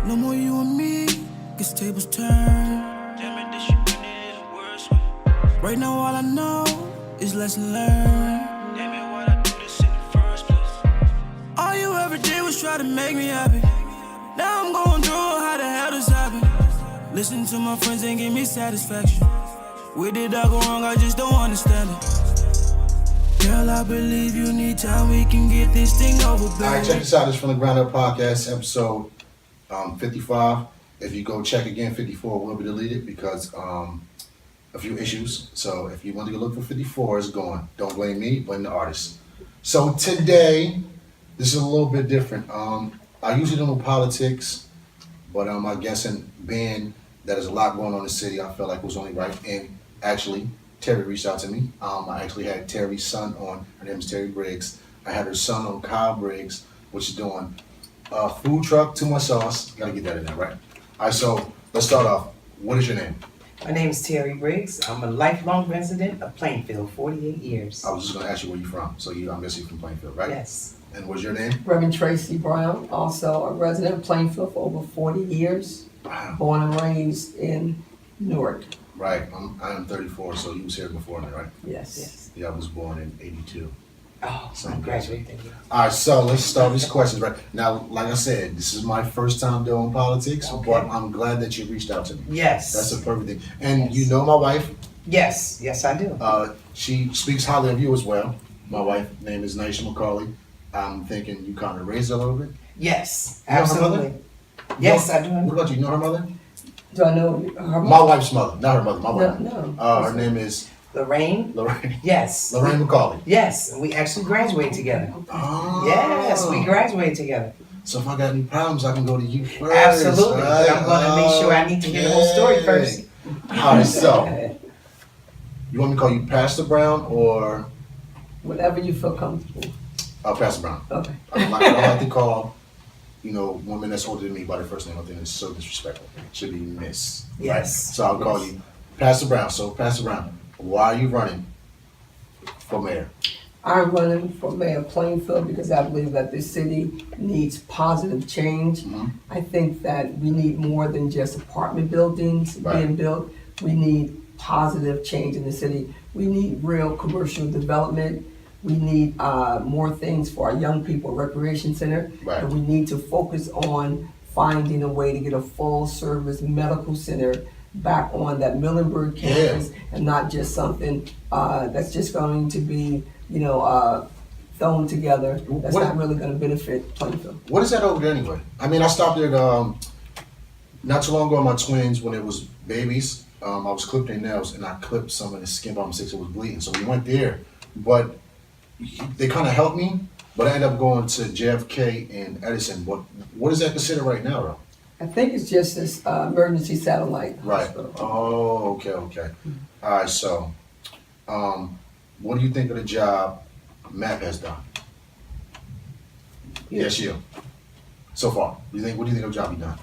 No more you and me, guess tables turn. Damn it, this shit been it the worst way. Right now all I know is lesson learned. Damn it, why'd I do this in the first place? All you ever did was try to make me happy. Now I'm going through how the hell this happened. Listen to my friends and give me satisfaction. Where did I go wrong? I just don't understand it. Girl, I believe you need time. We can get this thing over, baby. All right, check this out. This is from the Ground Up Podcast, episode 55. If you go check again, 54 will be deleted because a few issues. So if you want to go look for 54, it's gone. Don't blame me, blame the artist. So today, this is a little bit different. I usually don't do politics, but I guess in being that there's a lot going on in the city, I felt like it was only right. And actually, Terri reached out to me. I actually had Terri's son on. Her name is Terri Briggs. I had her son on, Kyle Briggs, which is doing a food truck, too much sauce. Gotta get that in there, right? All right, so let's start off. What is your name? My name is Terri Briggs. I'm a lifelong resident of Plainfield, 48 years. I was just gonna ask you where you're from. So I'm guessing you're from Plainfield, right? Yes. And what's your name? Reverend Tracy Brown, also a resident of Plainfield for over 40 years, Wow. born and raised in Newark. Right. I'm 34, so you was here before me, right? Yes. Yes. Yeah, I was born in 82. Oh, So I graduated. All right, so let's start these questions right now. Like I said, this is my first time doing politics, Okay. but I'm glad that you reached out to me. Yes. That's a perfect thing. And Yes. you know my wife. Yes, yes I do. She speaks highly of you as well. My wife name is Naisha McCauley. I'm thinking you kind of raised her a little bit. Yes, You know her absolutely. mother? Yes, You I know- do. What about you? You know her mother? Do I know her? My wife's mother, not her mother. My No, wife. no. Her name is Lorraine? Lorraine. Yes. Lorraine McCauley. Yes, and we actually graduated together. Oh. Yes, we graduated together. So if I got any problems, I can go to you first. Absolutely, right? but I'm going to make sure I need to hear the whole story first. All right, so you want me to call you Pastor Brown or Whatever you feel comfortable. Pastor Brown? Okay. I don't like to call, women that's older than me by their first name. I think it's so disrespectful. It should be Miss. Right? Yes. So I'll call you Pastor Brown. So Pastor Brown, why are you running for mayor? I'm running for mayor of Plainfield because I believe that this city needs positive change. Mhm. I think that we need more than just apartment buildings Right. being built. We need positive change in the city. We need real commercial development. We need more things for our young people, recreation center. Right. And we need to focus on finding a way to get a full-service medical center back on that Millenburg campus and not just something that's just going to be, thrown together. That's What- not really gonna benefit Plainfield. What is that over there anyway? I mean, I stopped there not too long ago with my twins when it was babies. I was clipping their nails and I clipped some of the skin bottom six that was bleeding. So we went there, but they kind of helped me. But I ended up going to JFK and Edison. What is that considered right now, though? I think it's just this emergency satellite Right. hospital. Oh, okay. All right. So, what do you think of the job Matt has done? Yes, you. So far, what do you think of the job he's done?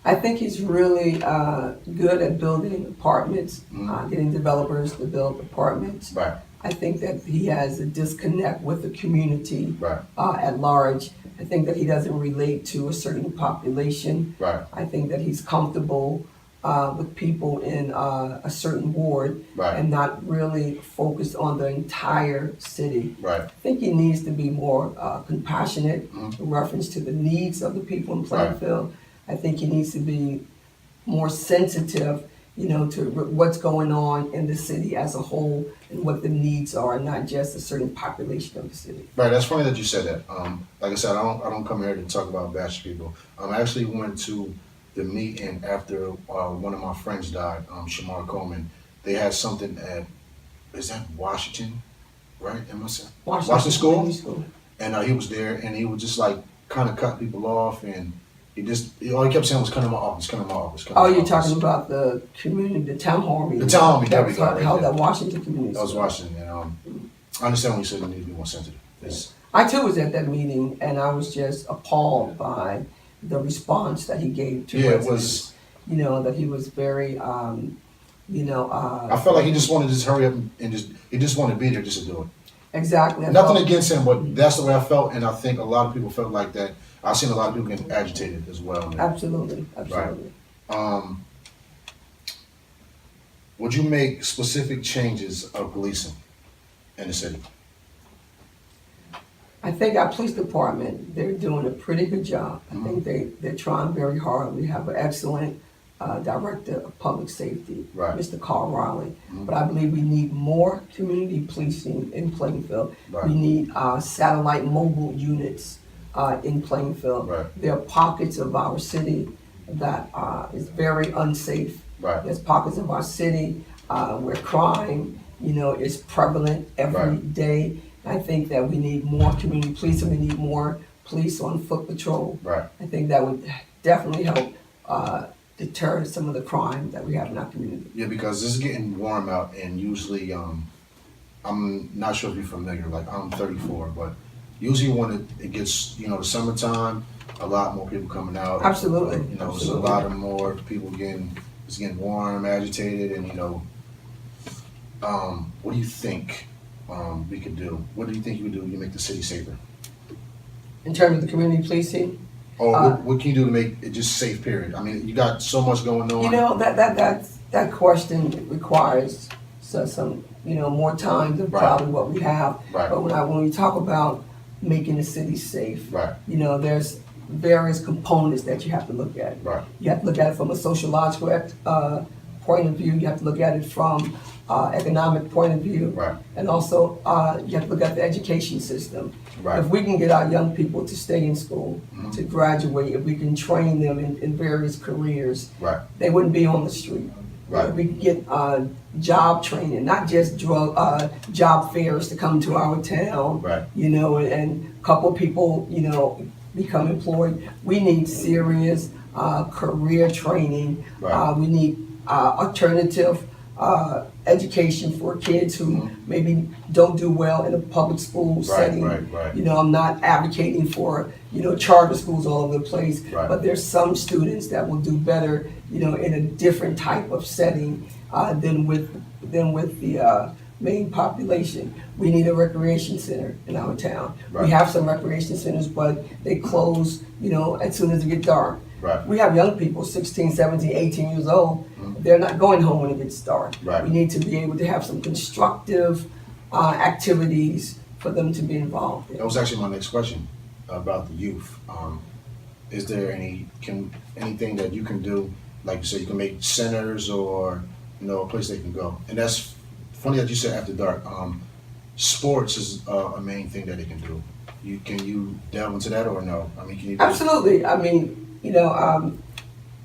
I think he's really good at building apartments, Mhm. getting developers to build apartments. Right. I think that he has a disconnect with the community Right. at large. I think that he doesn't relate to a certain population. Right. I think that he's comfortable with people in a certain ward Right. and not really focused on the entire city. Right. I think he needs to be more compassionate Mhm. in reference to the needs of the people in Right. Plainfield. I think he needs to be more sensitive, to what's going on in the city as a whole and what the needs are, not just a certain population of the city. Right, that's funny that you said that. Like I said, I don't come here to talk about bash people. I actually went to the meeting after one of my friends died, Shamar Coleman. They had something at, is that Washington, right? Am I saying? Washington School? Community School. And he was there, and he was just like kind of cutting people off, and all he kept saying was, "Come to my office, come to my office." Come to Oh, my you're office." talking about the town hall meeting. The town hall meeting, there That we was go, right held there. at Washington Community That was School. Washington, and I understand when you said you need to be more sensitive. It's- I too was at that meeting and I was just appalled by the response that he gave to Yeah, it residents. was. That he was very, I felt like he just wanted to just hurry up and he just wanted to be there just to do it. exactly. I Nothing felt- against him, but that's the way I felt, and I think a lot of people felt like that. I've seen a lot of people getting agitated as well. Man. Absolutely. Would you make specific changes of policing in the city? I think our police department, they're doing a pretty good job. I think they're trying very hard. We have an excellent director of public safety, Right. Mr. Carl Riley. But I believe we need more community policing in Plainfield. Right. We need satellite mobile units in Plainfield. Right. There are pockets of our city that is very unsafe. Right. There's pockets of our city where crime, is prevalent every day. I think that we need more community policing. We need more police on foot patrol. Right. I think that would definitely help deter some of the crime that we have in our community. Yeah, because this is getting warm out, and usually, I'm not sure if you're familiar. Like, I'm 34, but usually when it gets, the summertime, a lot more people coming out. Absolutely. It's a Absolutely. lot of more people it's getting warm, agitated, and what do you think we could do? What do you think you would do to make the city safer? In terms of the community policing, Or what can you do to make it just safe? Period. I mean, you got so much going on. that question requires some more time than Right. probably what we have. Right. But when we talk about making the city safe, Right. There's various components that you have to look at. Right. You have to look at it from a sociological point of view. You have to look at it from economic point of view. Right. And also, you have to look at the education system. Right. If we can get our young people to stay in school, to graduate, if we can train them in various careers, Right. they wouldn't be on the street. Right. If we can get job training, not just job fairs to come to our town, Right. and a couple people, become employed. We need serious career training. Right. We need alternative education for kids who maybe don't do well in a public school setting. Right. I'm not advocating for, charter schools all over the place, Right. but there's some students that will do better, in a different type of setting than with the main population. We need a recreation center in our town. Right. We have some recreation centers, but they close, as soon as it gets dark. Right. We have young people, 16, 17, 18 years old. They're not going home when it gets dark. Right. We need to be able to have some constructive activities for them to be involved in. That was actually my next question about the youth. Is there anything that you can do, like you said, you can make centers or a place they can go? And that's funny that you said after dark. Sports is a main thing that they can do. Can you delve into that or no? I mean, can you? Absolutely. I mean,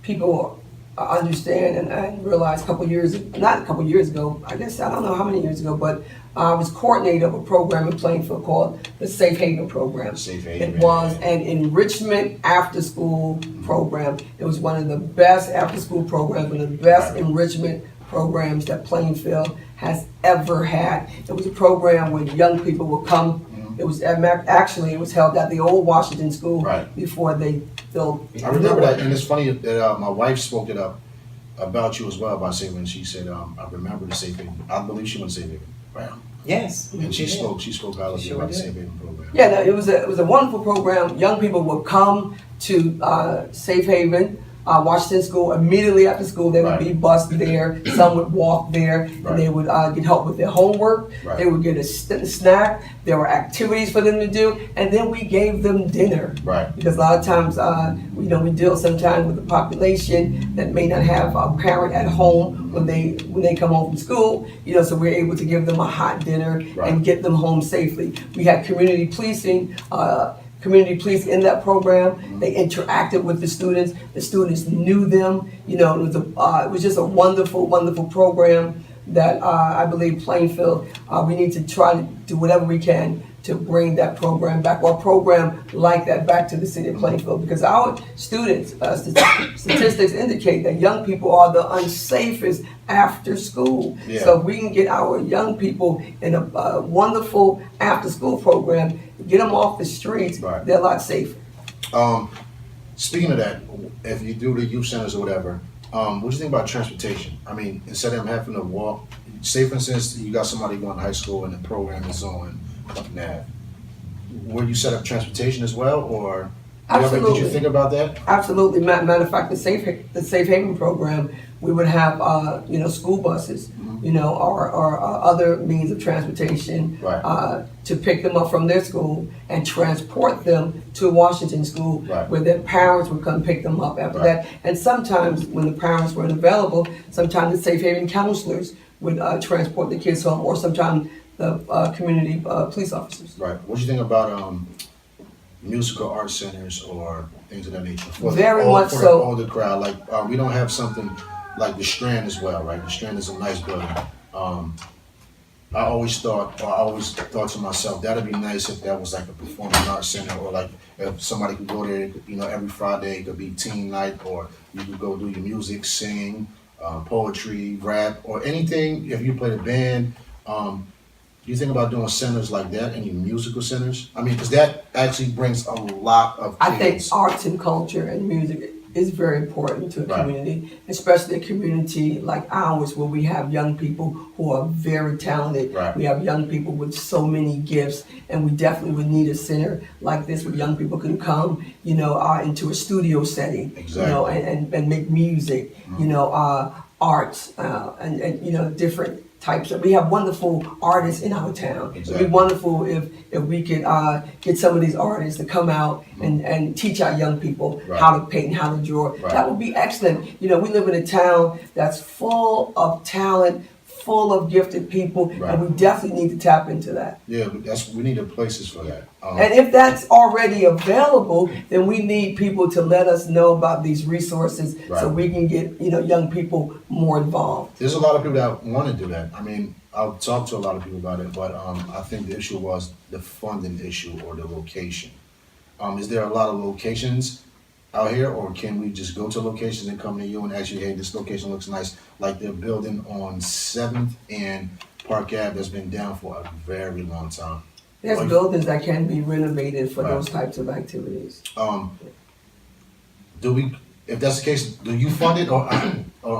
people understand and realize not a couple years ago, I guess, I don't know how many years ago, but I was coordinator of a program in Plainfield called the Safe Haven Program. Safe Haven. It was an enrichment after-school program. It was one of the best after-school programs, one of the best enrichment programs that Plainfield has ever had. It was a program where young people would come. It was actually it was held at the old Washington School Right. before they built. I remember that, and it's funny that my wife spoke it up about you as well by saying when she said, "I remember the Safe Haven." I believe she went to Safe Haven, right? Yes. And she did. spoke highly Sure about the did. Safe Haven program. Yeah, no, it was a wonderful program. Young people would come to Safe Haven, Washington School. Immediately after school, they would Right. be bused there. Some would walk there, Right. and they would get help with their homework. Right. They would get a snack. There were activities for them to do, and then we gave them dinner. Right. Because a lot of times, we deal sometimes with the population that may not have a parent at home when they come home from school. So we're able to give them a hot dinner Right. and get them home safely. We had community policing in that program. They interacted with the students. The students knew them. It was just a wonderful, wonderful program that I believe Plainfield, we need to try to do whatever we can to bring that program back, or a program like that back to the city of Plainfield, because our students, statistics indicate that young people are the unsafest after school. Yeah. So if we can get our young people in a wonderful after school program, get them off the streets, Right. they're a lot safer. Speaking of that, if you do the youth centers or whatever, what do you think about transportation? I mean, instead of them having to walk, say for instance, you got somebody going to high school and the program is on Ave. Will you set up transportation as well, or Absolutely. Did you think about that? Absolutely. Matter of fact, the Safe Haven program, we would have school buses, or other means of transportation Right. to pick them up from their school and transport them to Washington School, Right. where their parents would come pick them up after Right. that. And sometimes when the parents weren't available, sometimes the Safe Haven counselors would transport the kids home, or sometimes the community police officers. Right. What do you think about musical art centers or things of that nature? Very much for so. the older crowd, like we don't have something like the Strand as well, right? The Strand is a nice building. I always thought to myself, that'd be nice if that was like a performing arts center, or like if somebody could go there, every Friday. It could be teen night, or you could go do your music, sing, poetry, rap, or anything. If you play the band, do you think about doing centers like that? Any musical centers? I mean, because that actually brings a lot of kids. I think arts and culture and music is very important to a Right. community, especially a community like ours, where we have young people who are very talented. Right. We have young people with so many gifts, and we definitely would need a center like this where young people can come, into a studio setting, Exactly. and make music, arts, and different types of. We have wonderful artists in our town. Exactly. It'd be wonderful if we could get some of these artists to come out and teach our young people Right. how to paint and how to draw. Right. That would be excellent. We live in a town that's full of talent, full of gifted people, Right. and we definitely need to tap into that. Yeah, but we need the places for that. And if that's already available, then we need people to let us know about these resources, so Right. we can get young people more involved. There's a lot of people that want to do that. I mean, I've talked to a lot of people about it, but I think the issue was the funding issue or the location. Is there a lot of locations out here, or can we just go to locations and come to you and ask you, hey, this location looks nice, like the building on 7th and Park Ave that's been down for a very long time? There's Like- buildings that can be renovated for Right. those types of activities. If that's the case, do you fund it, or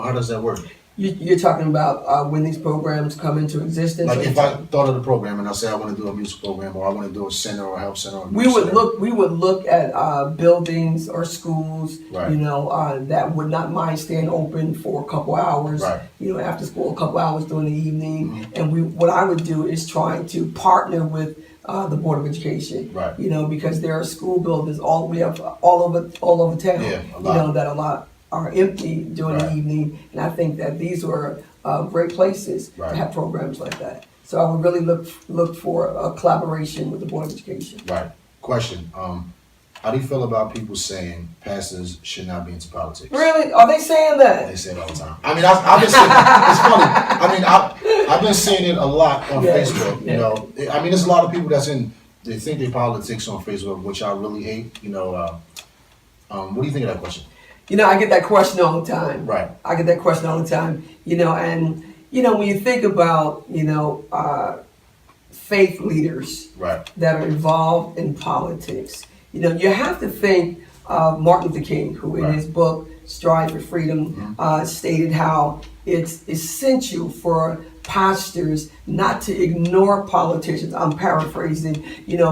how does that work? You're talking about when these programs come into existence? Like or- if I thought of the program and I say I want to do a music program, or I want to do a center or a help center, or a we youth would center. look at buildings or schools, Right. that would not mind staying open for a couple hours, Right. after school, a couple hours during the evening. And what I would do is try to partner with the Board of Education, Right. Because there are school buildings we have all over town, Yeah, a lot. that are empty during the Right. evening, and I think that these were great places Right. to have programs like that. So I would really look for a collaboration with the Board of Education. Right. Question. How do you feel about people saying pastors should not be into politics? Really? Are they saying that? They say it all the time. I mean, I've been saying it's funny. I mean, I've been saying it a lot on Yeah. Facebook. I mean, there's a lot of people they think they politics on Facebook, which I really hate. What do you think of that question? I get that question all the time. Right. I get that question all the time. And when you think about faith leaders Right. that are involved in politics, you have to think of Martin Luther King, who in Right. his book Strive for Freedom stated how it's essential for pastors not to ignore politicians. I'm paraphrasing,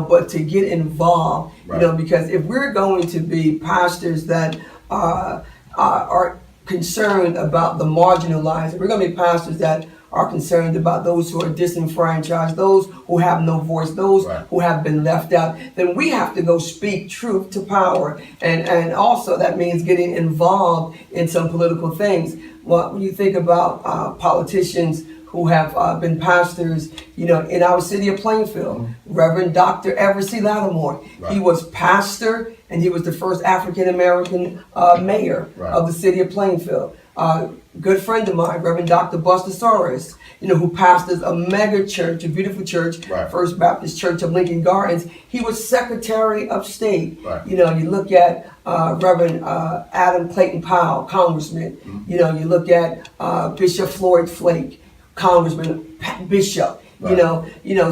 but to get involved, Right. because if we're going to be pastors that are concerned about the marginalized, if we're going to be pastors that are concerned about those who are disenfranchised, those who have no voice, those Right. who have been left out, then we have to go speak truth to power. And also that means getting involved in some political things. Well, when you think about politicians who have been pastors, in our city of Plainfield, Reverend Dr. Everett C. Lattimore, Right. he was pastor and he was the first African-American mayor Right. of the city of Plainfield. Good friend of mine, Reverend Dr. Buster Soros, who pastors a mega church, a beautiful church, Right. First Baptist Church of Lincoln Gardens. He was Secretary of State. Right. You look at Reverend Adam Clayton Powell, Congressman. You look at Bishop Floyd Flake, Congressman, Bishop. Right.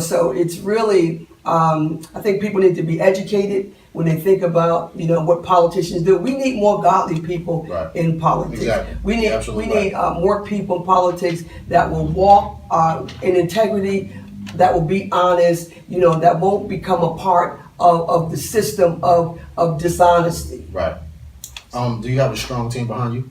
So it's really, I think people need to be educated when they think about, what politicians do. We need more godly people Right. in politics. Exactly. We need You're absolutely more people in politics that will walk in integrity, that will be honest, that won't become a part of the system of dishonesty. Right. Do you have a strong team behind you?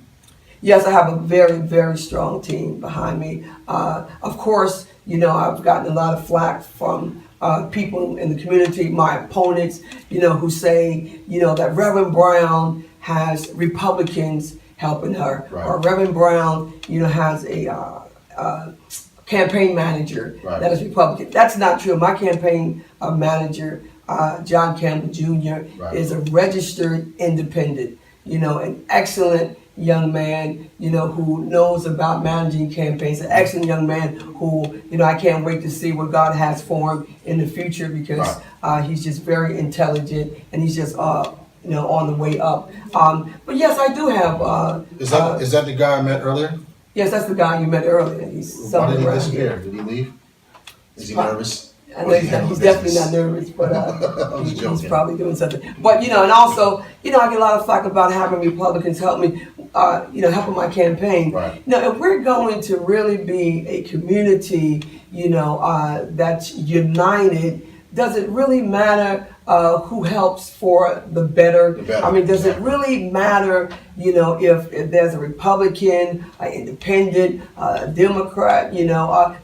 Yes, I have a very, very strong team behind me. Of course, I've gotten a lot of flack from people in the community, my opponents, who say, that Reverend Brown has Republicans helping her, Right. or Reverend Brown, has a campaign manager Right. that is Republican. That's not true. My campaign manager, John Campbell Jr., Right. is a registered independent, an excellent young man, who knows about managing campaigns, an excellent young man who, I can't wait to see what God has for him in the future because he's just very intelligent and he's just, on the way up. But yes, I do have. Is that the guy I met earlier? Yes, that's the guy you met earlier. He's Why somewhere did he around disappear? here. Did he leave? Is he nervous? I know he's definitely not nervous, but I'm just he's joking. probably doing something. But and also, I get a lot of flack about having Republicans help me, helping my campaign. Right. If we're going to really be a community, that's united, does it really matter who helps for the better? better, I mean, does it exactly. really matter, if there's a Republican, independent, Democrat,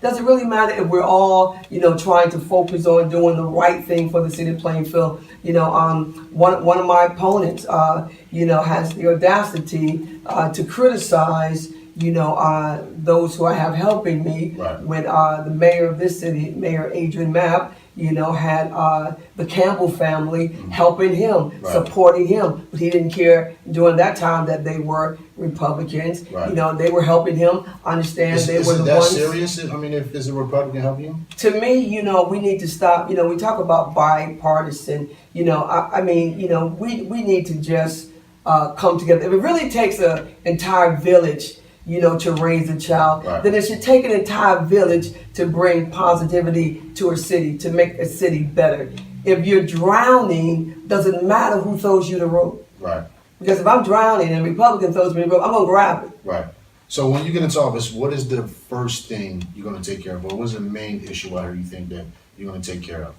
does it really matter if we're all, trying to focus on doing the right thing for the city of Plainfield? One of my opponents, has the audacity to criticize those who I have helping me. Right. When the mayor of this city, Mayor Adrian Mapp, had the Campbell family helping him, Right. supporting him, but he didn't care during that time that they were Republicans. Right. They were helping him understand they were Is the it that ones. serious? I mean, if is a Republican helping you? To me, we need to stop. We talk about bipartisan. We need to just come together. If it really takes an entire village, to raise a child, Right. then it should take an entire village to bring positivity to a city, to make a city better. If you're drowning, doesn't matter who throws you the rope. Right. Because if I'm drowning and a Republican throws me the rope, I'm gonna grab it. Right. So when you get into office, what is the first thing you're going to take care of? Or what is the main issue out here you think that you're going to take care of?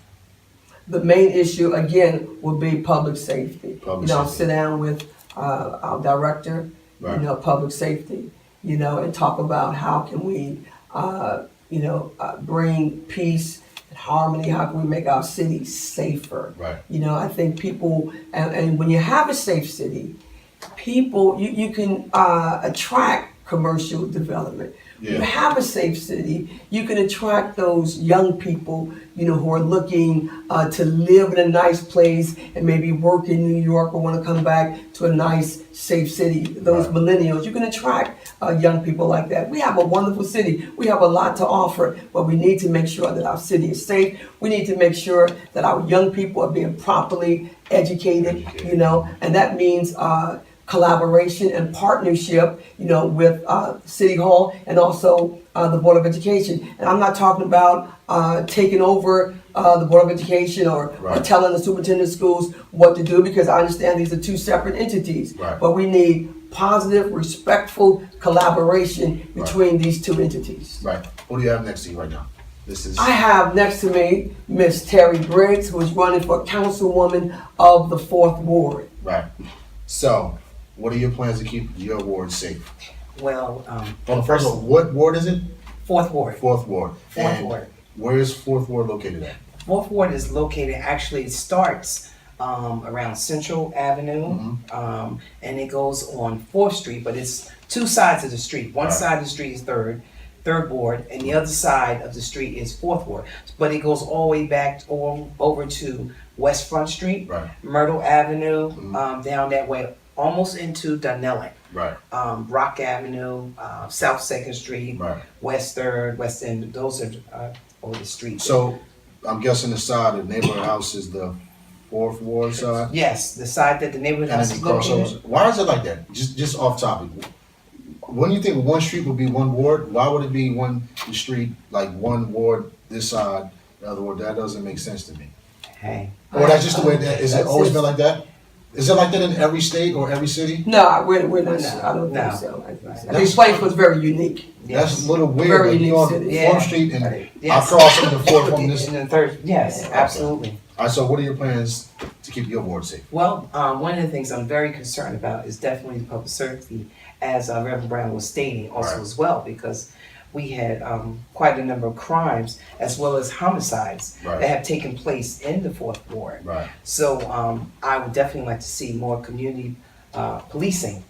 The main issue again will be public safety. Public I'll safety. sit down with our director, Right. public safety, and talk about how can we, bring peace and harmony. How can we make our city safer? Right. I think people, and when you have a safe city, people, you can attract commercial development. Yeah. You have a safe city, you can attract those young people, who are looking to live in a nice place and maybe work in New York or want to come back to a nice, safe city. Those Right. millennials, you can attract young people like that. We have a wonderful city. We have a lot to offer, but we need to make sure that our city is safe. We need to make sure that our young people are being properly educated, and that means collaboration and partnership, with City Hall and also the Board of Education. And I'm not talking about taking over the Board of Education or Right. telling the superintendent of schools what to do, because I understand these are two separate entities. Right. But we need positive, respectful collaboration between these two entities. Right. Who do you have next to you right now? This is. I have next to me Miss Terri Briggs, who is running for councilwoman of the 4th Ward. Right. So, what are your plans to keep your ward safe? Well, Well, first of all, what ward is it? 4th Ward. Fourth ward. Fourth And Ward. Where is Fourth Ward located at? 4th Ward is located, actually it starts around Central Avenue, and it goes on 4th Street, but it's two sides of the street. One Right. side of the street is third Ward, and the other side of the street is 4th Ward. But it goes all the way back over to West Front Street, Right. Myrtle Avenue, down that way, almost into Dunellen. Right. Rock Avenue, South 2nd Street, Right. West 3rd, West End, those are all the streets. So, I'm guessing the side of the neighborhood house is the Fourth Ward side? Yes, the side that the neighborhood And house then is it crossovers. located. Why is it like that? Just off topic. When you think one street would be one ward, why would it be one street, like one ward this side, the other ward? That doesn't make sense to me. Hey, Or that's just the way that, is it That's always it. been like that? Is it like that in every state or every city? No, we're not. I don't No. think so. I think so. That's- This place was very unique. That's a little weird, Very like you unique on city. Yeah. Fourth Street and I Yes. cross on the fourth on this. and the third, yes, absolutely. All right, so what are your plans to keep your ward safe? Well, one of the things I'm very concerned about is definitely public safety, as Reverend Brown was stating also Right. as well, because we had quite a number of crimes as well as homicides Right. that have taken place in the Fourth Ward. Right. So I would definitely like to see more community policing.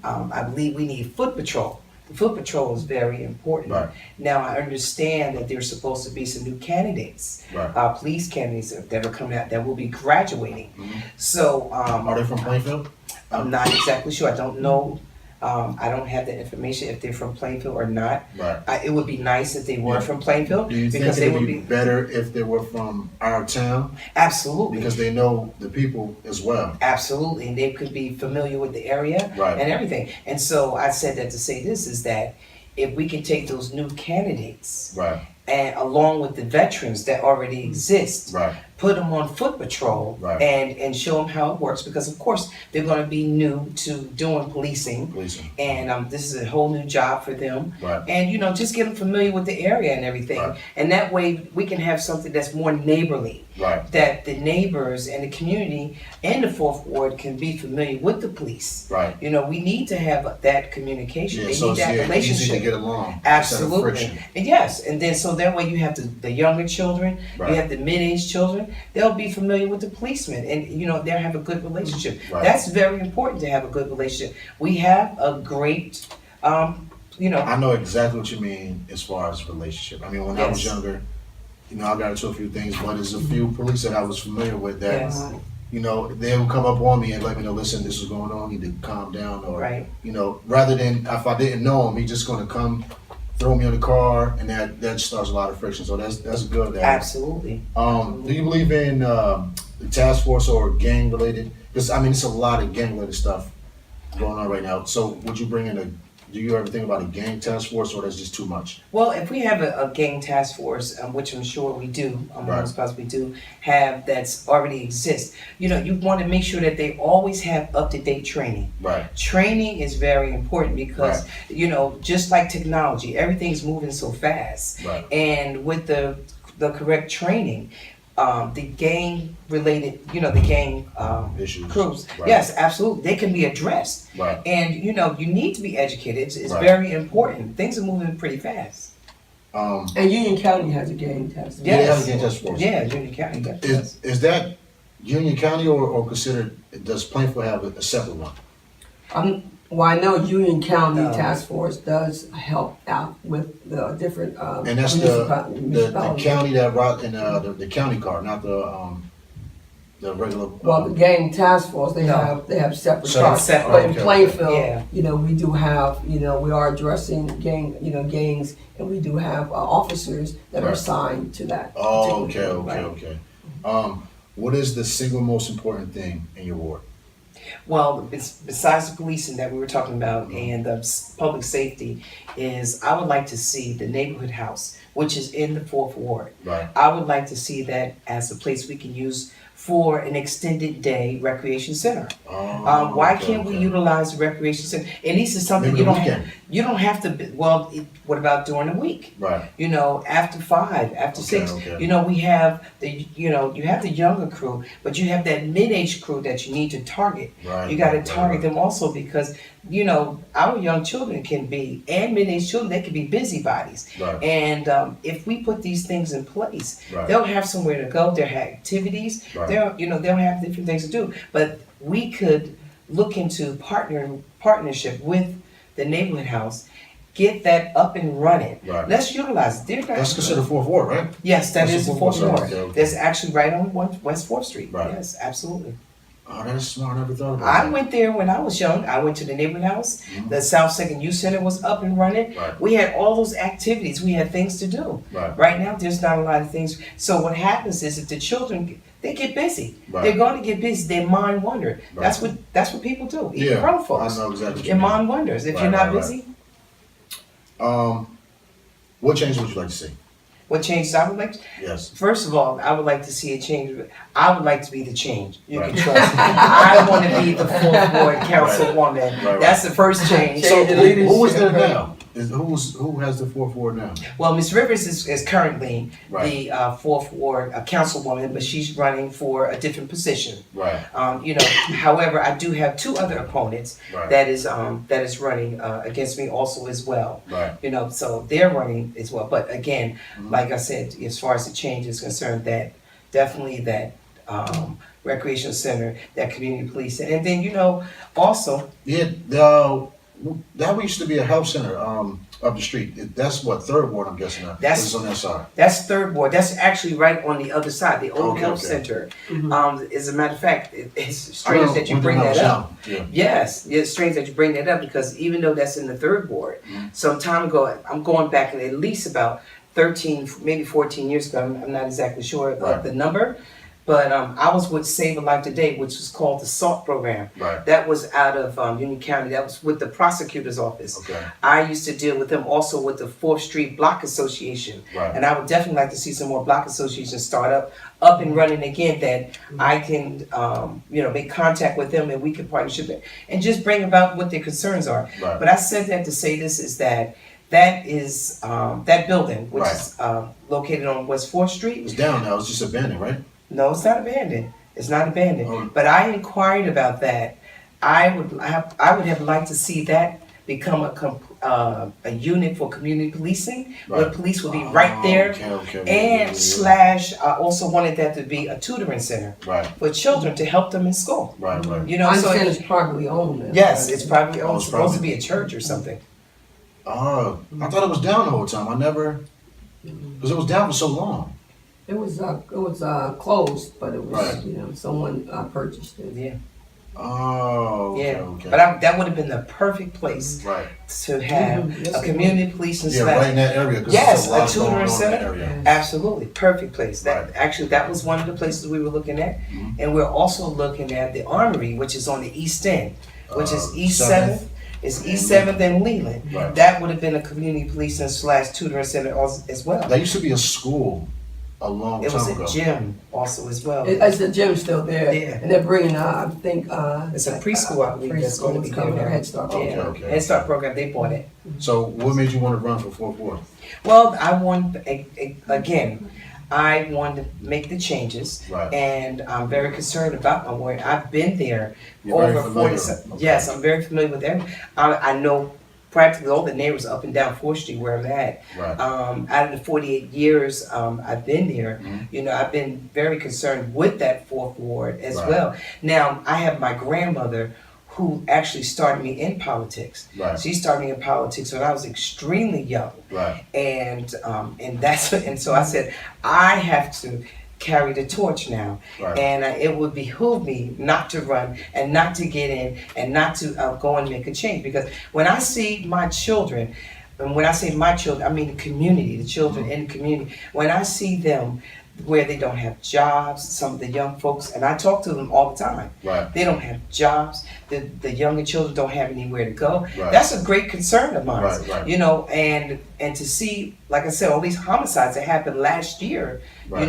I believe we need foot patrol. The foot patrol is very important. Right. Now I understand that there's supposed to be some new candidates, Right. police candidates that are coming out that will be graduating. Mhm. So Are they from Plainfield? I'm not exactly sure. I don't know. I don't have that information if they're from Plainfield or not. Right. It would be nice if they were Yeah. from Plainfield Do you think because it they would would be be better if they were from our town? absolutely. Because they know the people as well. Absolutely, and they could be familiar with the area Right. and everything. And so I said that to say this is that if we can take those new candidates Right. and along with the veterans that already exist, Right. put them on foot patrol Right. and show them how it works because of course they're going to be new to doing policing. Policing. And this is a whole new job for them. Right. And just get them familiar with the area and everything. Right. And that way we can have something that's more neighborly. Right. That the neighbors and the community in the Fourth Ward can be familiar with the police. Right. We need to have that communication. Yeah, They so need it's that easy to relationship. get along. instead of Absolutely. friction. And yes, and then so that way you have the younger children, Right. you have the mid-aged children, they'll be familiar with the policemen and they'll have a good relationship. Right. That's very important to have a good relationship. We have a great I know exactly what you mean as far as relationship. I mean, when I was Yes. younger, I got into a few things, but there's a few police that I was familiar with that, Yes. they would come up on me and let me know, listen, this is going on, you need to calm down, or, Right. rather than if I didn't know him, he just gonna come, throw me in the car, and that starts a lot of friction. So that's good. Absolutely. Do you believe in the task force or gang related? Because it's a lot of gang related stuff going on right now. So would you bring in do you ever think about a gang task force, or that's just too much? Well, if we have a gang task force, which I'm sure we do, Right. most possibly do have that's already exists, you want to make sure that they always have up-to-date training. Right. Training is very important because, just like technology, everything's moving so fast. Right. And with the correct training, the gang related, the gang Issues. crews, Right. yes, absolutely, they can be addressed. Right. And, you need to be educated. It's Right. very important. Things are moving pretty fast. Um, And Union County has a gang task. Yeah, they have Yes. a gang task force. Yeah, Union County. Yes. Is that Union County or considered? Does Plainfield have a separate one? Well, I know Union County No. Task Force does help out with the different And that's the municipalities. county that brought in the county car, not the regular. Well, the gang task force, they No. have separate So- charts. Separate. But in Okay. Plainfield, Yeah. we do have, we are addressing gangs, and we do have officers that are Right. assigned to that. Oh, particular okay. group. What is the single most important thing in your ward? Well, besides the policing that we were talking about and the public safety, is I would like to see the neighborhood house, which is in the Fourth Ward. Right. I would like to see that as a place we can use for an extended day recreation center. Why Okay, can't we okay. utilize the recreation center? And this is something Maybe you the don't have. weekend. You don't have to. What about during the week? Right. After 5, after Okay, 6, okay. we have you have the younger crew, but you have that mid-age crew that you need to target. Right. You got to right, target right. them also because, our young children can be, and mid-age children, they can be busybodies. Right. And if we put these things in place, Right. they'll have somewhere to go. They'll have activities. Right. They'll have different things to do. But we could look into partnership with the neighborhood house. Get that up and running. Right. Let's utilize it. They're not- That's considered Fourth Ward, right? Yes, that That's is the the Fourth Fourth Ward. Ward. Okay, okay. That's actually right on West 4th Street. Right. Yes, absolutely. Oh, that's smart. I never thought about I that. went there when I was young. I went to the neighborhood house. Mhm. The South Second Youth Center was up and running. Right. We had all those activities. We had things to do. Right. Right now, there's not a lot of things. So what happens is if the children, they get busy. Right. They're going to get busy. Their mind wander. Right. That's what people do. Even Yeah, grown folks. I know exactly what you Your mean. mind wanders if Right, you're not right, right. busy. What change would you like to see? What changes I would like? Yes. First of all, I would like to see a change. I would like to be the change. You Right. can trust me. I want to be the Fourth Ward councilwoman. Right. That's the first change. Change So, the leadership. Who is there now? Who has the 4th ward now? Well, Ms. Rivers is currently Right. the 4th Ward councilwoman, but she's running for a different position. Right. However, I do have 2 other opponents Right. that is running against me also as well. Right. So they're running as well. But again, Mhm. like I said, as far as the change is concerned, that definitely that recreation center, that community police, and then also Yeah. That used to be a health center up the street. That's what 3rd ward. I'm guessing now. That's- It's on that side. that's 3rd Ward. That's actually right on the other side, the old Okay, health okay. center. Mhm. As a matter of fact, it's strange that you When bring the that house up. down. Yeah. Yes, it's strange that you bring that up because even though that's in the 3rd Ward, Mhm. some time ago, I'm going back at least about 13, maybe 14 years ago. I'm not exactly sure Right. of the number, but I was with Save a Life Today, which was called the SALT program. Right. That was out of Union County. That was with the prosecutor's office. Okay. I used to deal with them also with the 4th Street Block Association. Right. And I would definitely like to see some more block associations start up and running again, that I can, make contact with them and we can partnership it and just bring about what their concerns are. Right. But I said that to say this is that is, that building, which Right. is located on West 4th Street. It's down now. It's just abandoned, right? No, it's not abandoned. It's not abandoned. Oh. But I inquired about that. I would have liked to see that become a unit for community policing, where Right. police would be right there. Okay. And slash, I also wanted that to be a tutoring center Right. for children to help them in school. Right. Right. I So understand it's privately owned now. yes, it's probably Oh, it's supposed to private. be a church or something. Oh, I thought it was down the whole time. I never, because it was down for so long. It was closed, but it was, Right. someone purchased it. Yeah, Oh. Okay. yeah. Okay. But that would have been the perfect place Right. to have Mhm, yes, a it community policing Yeah, slash. right in that area. 'Cause Yes, there's a lot a tutoring going on in that center. area. Absolutely, perfect place. That Right. actually, that was one of the places we were looking at, Mhm. and we're also looking at the Armory, which is on the east end, which is East 7th. 7th. It's and East 7th and Leland. Right. That would have been a community policing slash tutoring center as well. There used to be a school a long It was time a ago. gym also as well. It's the gym's still there. Yeah. And they're bringing, I think, It's a preschool outreach that's going to be coming, there or now. Head Start. Okay, Yeah, okay. Head Start program, they bought it. So, what made you want to run for 4th ward? Well, I want, again, I want to make the changes. Right. And I'm very concerned about my ward. I've been there You're very over familiar. 40. Okay. Yes, I'm very familiar with them. I know practically all the neighbors up and down 4th Street where I'm at. Right. Out of the 48 years I've been there, Mhm. I've been very concerned with that 4th Ward as Right. well. Now, I have my grandmother who actually started me in politics. Right. She started me in politics when I was extremely young. Right. And so I said, I have to carry the torch now. Right. And it would behoove me not to run and not to get in and not to go and make a change. Because when I see my children, and when I say my children, I mean the community, the children in the community, when I see them where they don't have jobs, some of the young folks, and I talk to them all the time. Right. They don't have jobs. The younger children don't have anywhere to go. Right. That's a great concern of mine. Right, right. And to see, like I said, all these homicides that happened last year. Right.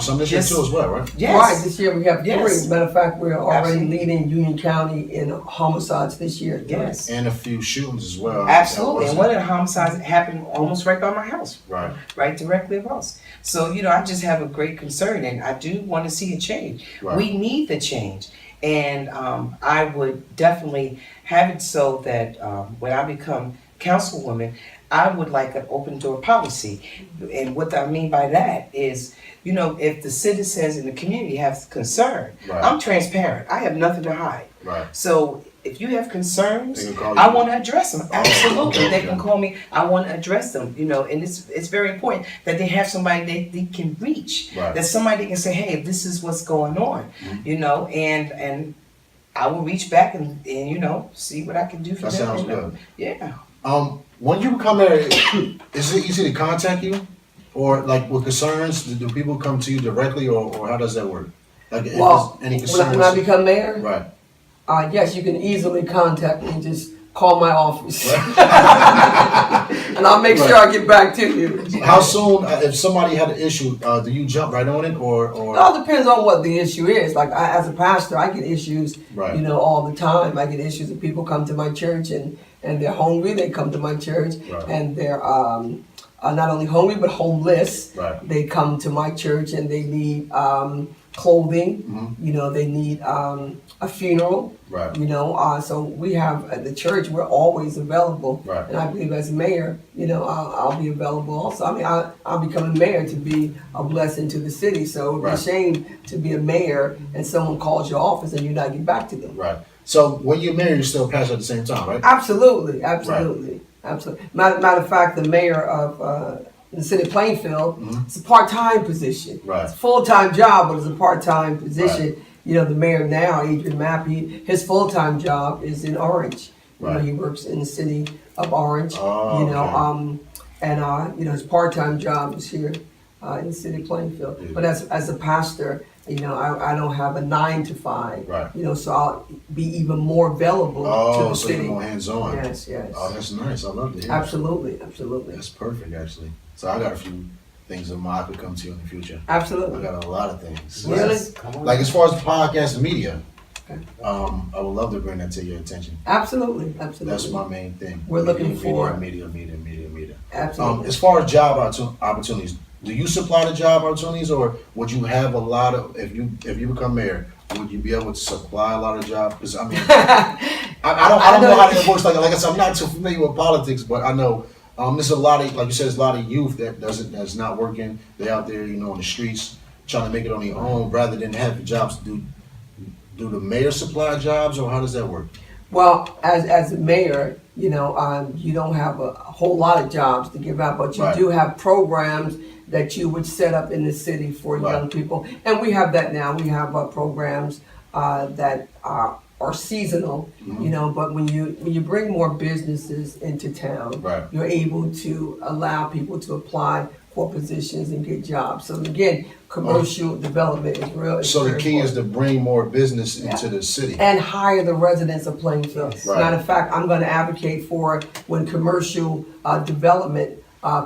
Some this year just- too as well, right? Yes. Right, this year we have 3. Yes. As a matter of fact, we're already Absolutely. leading Union County in homicides this year. Yes. And a few shootings as well. Absolutely. That And wasn't- one of the homicides happened almost right by my house. Right. Right directly across. So, I just have a great concern and I do want to see a change. Right. We need the change. And I would definitely have it so that when I become councilwoman, I would like an open door policy. And what I mean by that is, if the citizens in the community have concern, Right. I'm transparent. I have nothing to hide. Right. So if you have concerns, They can call I you. want to address them. Absolutely, okay, they okay. can call me. I want to address them. And it's very important that they have somebody they can reach. Right. That somebody can say, "Hey, this is what's going on," Mhm. and I will reach back and see what I can do for That them. sounds good. Yeah. When you come there, is it easy to contact you? Or like with concerns, do people come to you directly or how does that work? Like if Well, there's any when concerns? I become mayor, Right. yes, you can easily contact me. Just call my office. and I'll make sure I get back to you. How soon, if somebody had an issue, do you jump right on it, or? It all depends on what the issue is. Like as a pastor, I get issues, Right. all the time. I get issues that people come to my church and they're hungry. They come to my church Right. and they're not only hungry but homeless. Right. They come to my church and they need clothing. Mm-hmm. They need a funeral. Right. So we have at the church. We're always available. Right. And I believe as mayor, I'll be available also. I mean, I'll become a mayor to be a blessing to the city. So it would be Right. a shame to be a mayor and someone calls your office and you not get back to them. Right. So when you're married, you're still a pastor at the same time, right? Absolutely. Absolutely. Matter of fact, the mayor of the city of Plainfield, it's a part-time position. Right. It's a full-time job, but it's a part-time position. The mayor now, Adrian Mappy, his full-time job is in Orange. Right. He works in the city of Orange. Oh, okay. His part-time job is here in the city of Plainfield. Yeah. But as a pastor, I don't have a 9 to 5. Right. So I'll be even more available to Oh, the so city. you're more hands-on. Yes. Oh, that's nice. I love to hear that. Absolutely. That's perfect, actually. So I got a few things in mind I could come to you in the future. Absolutely. I got a lot of things. Really? Like as far as podcast and media, Okay. I would love to bring that to your attention. Absolutely. That's my main thing. We're looking for- media. Absolutely. As far as job opportunities, do you supply the job opportunities, or would you have a lot of, if you become mayor, would you be able to supply a lot of jobs? Because I mean, I don't know how it works. Like I said, I'm not too familiar with politics, but I know there's a lot of, like you said, there's a lot of youth that's not working. They're out there, on the streets trying to make it on their own rather than have jobs. Do the mayor supply jobs, or how does that work? Well, as a mayor, you don't have a whole lot of jobs to give out, but you Right. do have programs that you would set up in the city for Right. young people, and we have that now. We have programs that are seasonal, But when you bring more businesses into town, Right. you're able to allow people to apply for positions and get jobs. So again, commercial development is real. It's So the very key is important. to bring more business into the city. And hire the residents of Plainfield. Right. Matter of fact, I'm going to advocate for when commercial development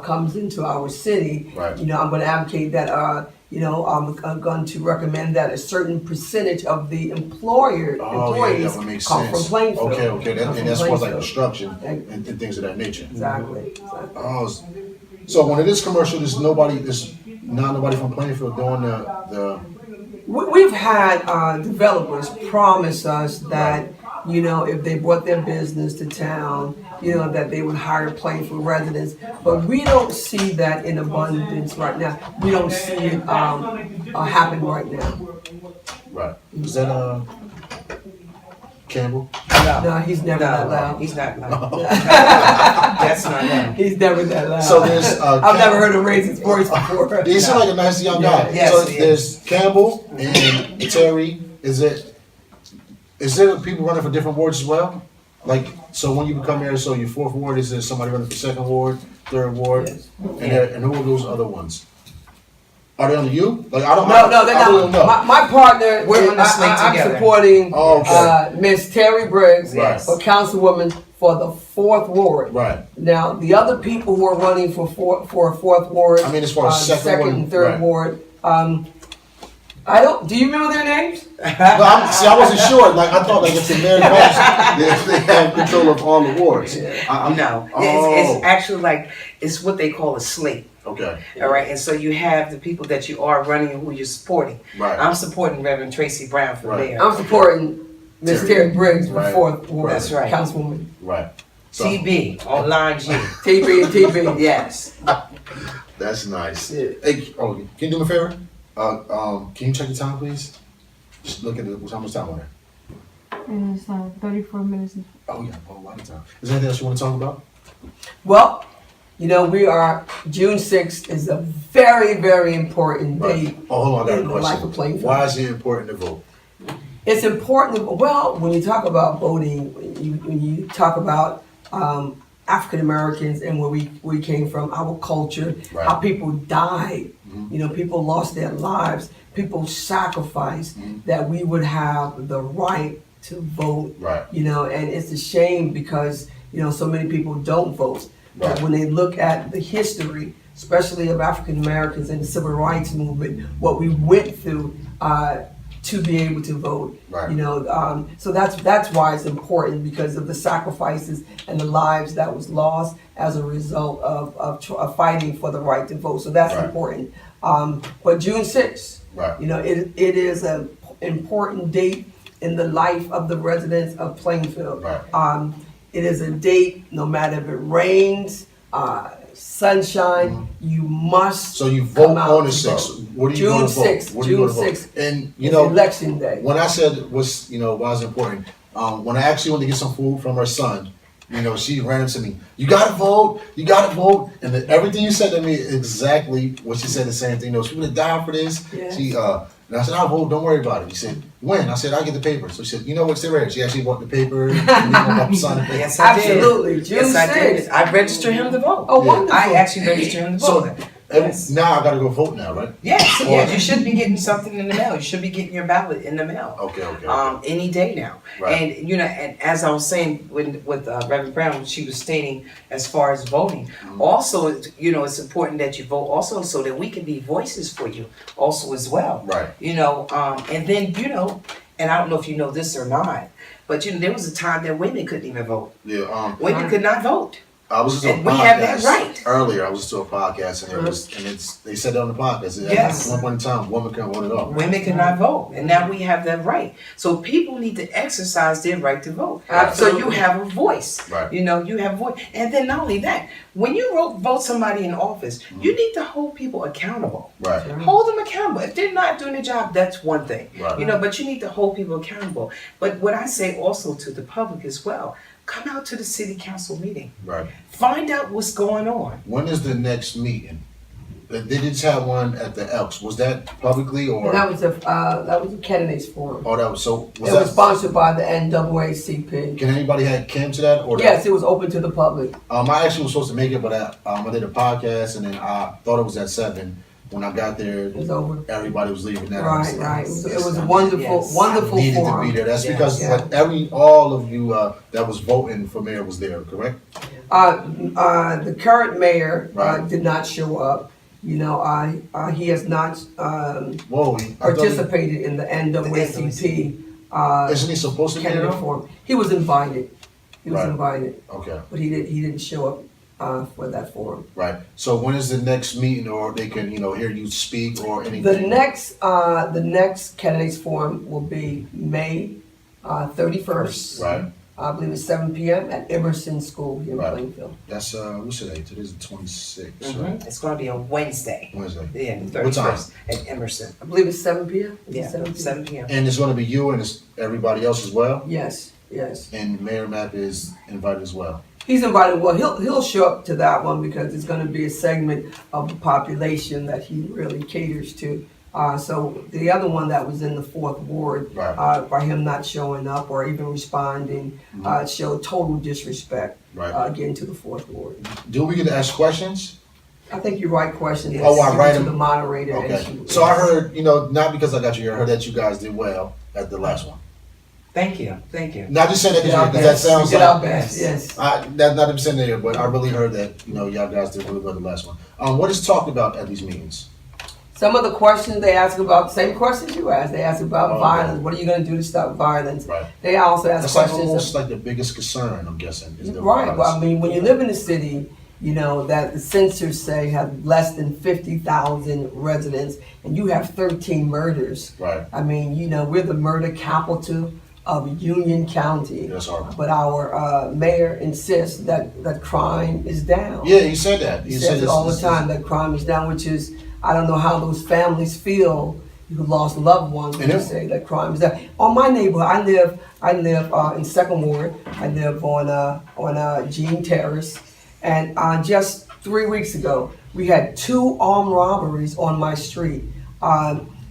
comes into our city. Right. I'm going to advocate that. I'm going to recommend that a certain percentage of the employees that would make come sense. from Plainfield. Okay. Come And that's from for like Plainfield. construction and things of that nature. Exactly. Oh, so when it is commercial, there's not nobody from Plainfield doing the. We've had developers promise us that, if they brought their business to town, that they would hire Plainfield residents. But we don't see that in abundance right now. We don't see it happen right now. Right. Is that Campbell? No, he's never that loud. He's not loud. That's not him. He's never that loud. So there's. I've never heard him raise his voice before. He seems like a nice young guy. Yes, So he there's Campbell and Terri. Is there people running for different wards as well? Like, so when you become mayor, so your 4th ward, is there somebody running for 2nd ward, 3rd ward? Yes. And who are those other ones? Are they under you? Like, I don't No, they're I really not. don't know. My partner, We're on the slate I'm together. supporting Oh, okay. Miss Terri Briggs Right. for councilwoman for the 4th ward. Right. Now, the other people who are running for a 4th ward, I mean, as far as second ward, and 3rd right. ward, do you remember their names? I wasn't sure. Like, I thought, like, if the mayor votes, they have control of all the wards. No, Oh. it's actually like, it's what they call a slate. Okay. All right, and so you have the people that you are running and who you're supporting. Right. I'm supporting Reverend Tracy Brown for Right. mayor. I'm supporting Miss Terri Briggs for Right. 4th ward. That's right. Councilwoman. Right. So, TB on line G. TB and TB. Yes. that's nice. Yeah. Hey, can you do me a favor? Can you check the time, please? Just look at how much time on there. And it's 34 minutes. Oh, yeah, a lot of time. Is there anything else you want to talk about? Well, June 6th is a very, very important date. Oh, hold on, I got in a the life of question. Plainfield. Why is it important to vote? It's important. Well, when you talk about voting, when you talk about African Americans and where we came from, our culture, Right. how people died, Mhm. people lost their lives, people sacrificed Mhm. that we would have the right to vote. Right. And it's a shame because so many people don't vote. Right. When they look at the history, especially of African Americans and the civil rights movement, what we went through to be able to vote. Right. You know, so that's why it's important, because of the sacrifices and the lives that was lost as a result of fighting for the right to vote. So that's Right. important. But June 6th, Right. you know, it is an important date in the life of the residents of Plainfield. Right. It is a date, no matter if it rains, sunshine, you must So you vote come out on the to 6th. vote. What are you June going to vote? 6th, What are you June going to vote? 6th. And you It's know, election day. when I said was why it's important, when I actually went to get some food from her son, you know, she ran to me. You gotta vote. You gotta vote. And everything you said to me is exactly what she said. The same thing. You know, she would have died for this. Yeah. And I said, I'll vote. Don't worry about it. He said, when? I said, I'll get the paper. So she said, you know what's there? She actually bought the paper. And then son the paper. Yes, I did. Absolutely, June Yes, I did. 6th. I registered him to vote. Oh, Yeah. wonderful. I actually registered him to So vote. Yes. now I gotta go vote now, right? Yes, Or- yes, you should be getting something in the mail. You should be getting your ballot in the mail. Okay. Any day now. Right. And you know, and as I was saying with Reverend Brown, she was stating as far as voting. Also, you know, it's important that you vote also so that we can be voices for you also as well. Right. You know, and then, you know, and I don't know if you know this or not, but you know, there was a time that women couldn't even vote. Yeah. Women could not vote. I was listening And to a we have that podcast right. earlier. I was listening to a podcast and they said that on the podcast. Yes. At one point in time, women couldn't vote at all. Women cannot vote, and now we have that right. So people need to exercise their right to vote. Absolutely. So you have a voice. Right. You know, you have a voice. And then not only that, when you vote somebody in office, you need to hold people accountable. Right. Hold them accountable. If they're not doing their job, that's one thing. Right. You know, but you need to hold people accountable. But what I say also to the public as well, come out to the city council meeting. Right. Find out what's going on. When is the next meeting? They just had one at the Elks. Was that publicly or? And that was a candidates forum. Oh, that was so. It was sponsored by the NAACP. Can anybody came to that or? Yes, it was open to the public. I actually was supposed to make it, but I did a podcast and then I thought it was at 7. When I got there, It was over. everybody was leaving. That Right. It was a wonderful, Yes. wonderful needed forum. to be there. That's Yeah. because Yeah. all of you that was voting for mayor was there, correct? The current mayor Right. did not show up. You know, he has not Whoa, participated in the NAACP isn't he supposed to be there? candidate forum. He was invited. Right. Okay, But he didn't show up for that forum. right. So when is the next meeting, or they can hear you speak or anything? The next candidates forum will be May 31st. Right. I believe it's 7 p.m. at Emerson School here in Right. Plainfield. That's what's today? Today's the 26th, right? It's going to be on Wednesday. Wednesday. Yeah, the What time? 31st at Emerson. I believe it's 7 p.m. Is it Yeah, 7 p.m. And it's going to be you and it's everybody else as well. Yes. And Mayor Mapp is invited as well. He's invited. Well, he'll show up to that one because it's going to be a segment of the population that he really caters to. So the other one that was in the 4th ward, Right. by him not showing up or even responding, showed total disrespect. Right. Again to the 4th ward. Do we get to ask questions? I think you write questions. Oh, I write to them? the moderator. Okay. And So I heard, not because I got you here, I heard that you guys did well at the last one. Thank you. Thank you. Not just saying that We did our because that best. sounds We did our like best. Yes. that's not even saying that here, but I really heard that y'all guys did really well the last one. What is talked about at these meetings? Some of the questions they ask about, same questions you ask. They ask about Oh, violence. okay. What are you going to do to stop violence? Right. They also ask That's like questions. almost like the biggest concern, I'm guessing. Is the Right. Well, I violence. mean, when you live in a city, that the census say have less than 50,000 residents, and you have 13 murders. Right. I mean, we're the murder capital of Union County. That's horrible. But our mayor insists that crime is down. Yeah, he said that. He says it all the time, that crime is down, which is, I don't know how those families feel who lost loved ones when And you it- say that crime is down. On my neighborhood, I live in Second Ward. I live on Jean Terrace, and just 3 weeks ago, we had 2 armed robberies on my street.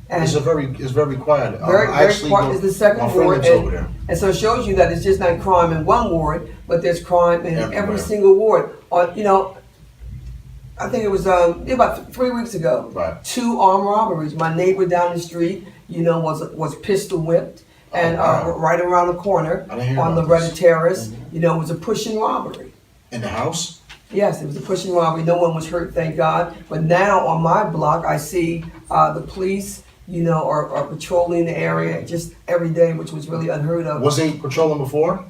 And It's very quiet. very, I very actually quiet. go- It's the Second my friend Ward, lives over there. and so it shows you that it's just not crime in one ward, but there's crime in Everywhere. every single ward. I think it was about 3 weeks ago. Right. 2 armed robberies. My neighbor down the street, was pistol whipped, and wow. right around the corner I didn't hear on about the this. Reddit Terrace, was a pushing robbery. In the house? Yes, it was a pushing robbery. No one was hurt, thank God. But now on my block, I see the police, are patrolling the area just every day, which was really unheard of. Was they patrolling before?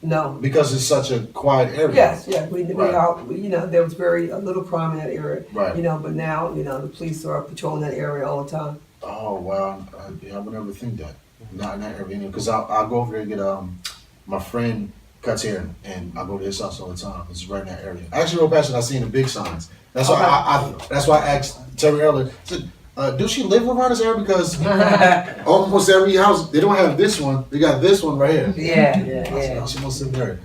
No. Because it's such a quiet area. Yes, yeah, we Right. there was very a little crime in that area. Right. But now, the police are patrolling that area all the time. Oh wow, I would never think that. Not in that area, because I'll go over there and get my friend cuts hair, and I go to his house all the time. It's right in that area. I actually wrote past it. I seen the big signs. That's why that's why I asked Terry earlier. I said, do she live around this area? Because almost every house they don't have this one. They got this one right here. Yeah. She must live there.